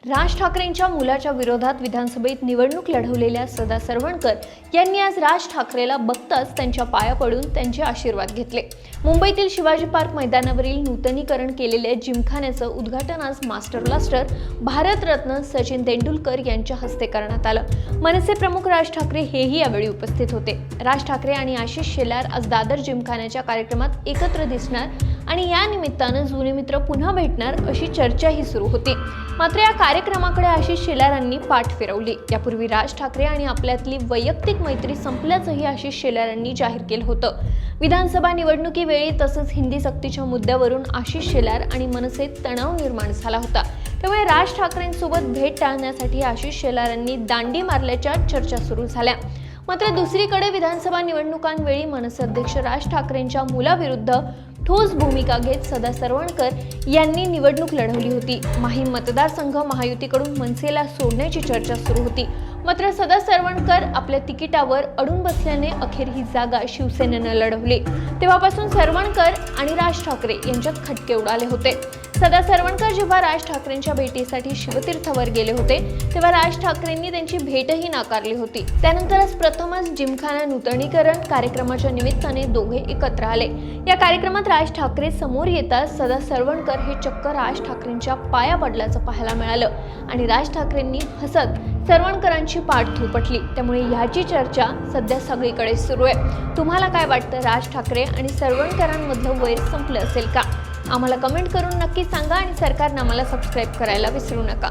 राज ठाकरेंच्या मुलाच्या विरोधात विधानसभेत निवडणूक लढवलेल्या सदा सरवणकर यांनी आज राज ठाकरेला बघताच त्यांच्या पाया पडून त्यांचे आशीर्वाद घेतले। मुंबईतील शिवाजी पार्क मैदानावरील नूतनीकरण केलेल्या जिमखान्याचं उद्घाटन आज मास्टर ब्लास्टर भारतरत्न सचिन तेंडुलकर यांच्या हस्ते करण्यात आलं। मनसे प्रमुख राज ठाकरे हेही यावेळी उपस्थित होते। राज ठाकरे आणि आशिष शेलार आज दादर जिमखान्याच्या कार्यक्रमात एकत्र दिसणार आणि या निमित्तानं जुने मित्र पुन्हा भेटणार अशी चर्चाही सुरू होती। मात्र या कार्यक्रमाकडे आशिष शेलारांनी पाठ फिरवली। यापूर्वी राज ठाकरे आणि आपल्यातली वैयक्तिक मैत्री संपल्याचंही आशिष शेलारांनी जाहीर केलं होतं। विधानसभा निवडणुकीवेळी तसंच हिंदी सक्तीच्या मुद्द्यावरून आशिष शेलार आणि मनसेत तणाव निर्माण झाला होता। त्यामुळे राज ठाकरेंसोबत भेट टाळण्यासाठी आशिष शेलारांनी दांडी मारल्याच्या चर्चा सुरू झाल्या। मात्र दुसरीकडे विधानसभा निवडणुकांवेळी मनसे अध्यक्ष राज ठाकरेंच्या मुलाविरुद्ध ठोस भूमिका घेत सदा सरवणकर यांनी निवडणूक लढवली होती। माहीम मतदारसंघ महायुतीकडून मनसेला सोडण्याची चर्चा सुरू होती। मात्र सदा सरवणकर आपल्या तिकिटावर अडून बसल्याने अखेर ही जागा शिवसेनेनं लढवली। तेव्हापासून सरवणकर आणि राज ठाकरे यांच्यात खटके उडाले होते। सदा सरवणकर जेव्हा राज ठाकरेंच्या भेटीसाठी शिवतीर्थावर गेले होते तेव्हा राज ठाकरेंनी त्यांची भेटही नाकारली होती। त्यानंतरच प्रथमच जिमखाना नूतनीकरण कार्यक्रमाच्या निमित्ताने दोघे एकत्र आले। या कार्यक्रमात राज ठाकरे समोर येताच सदा सरवणकर हे चक्क राज ठाकरेंच्या पाया पडल्याचं पाहायला मिळालं आणि राज ठाकरेंनी हसत सरवणकरांची पाठ थोपटली। त्यामुळे ह्याची चर्चा सध्या सगळीकडे सुरू आहे। तुम्हाला काय वाटतं, राज ठाकरे आणि सरवणकरांमधलं वैर संपलं असेल का? आम्हाला कमेंट करून नक्की सांगा आणि सरकारनं आम्हाला सबस्क्राईब करायला विसरू नका।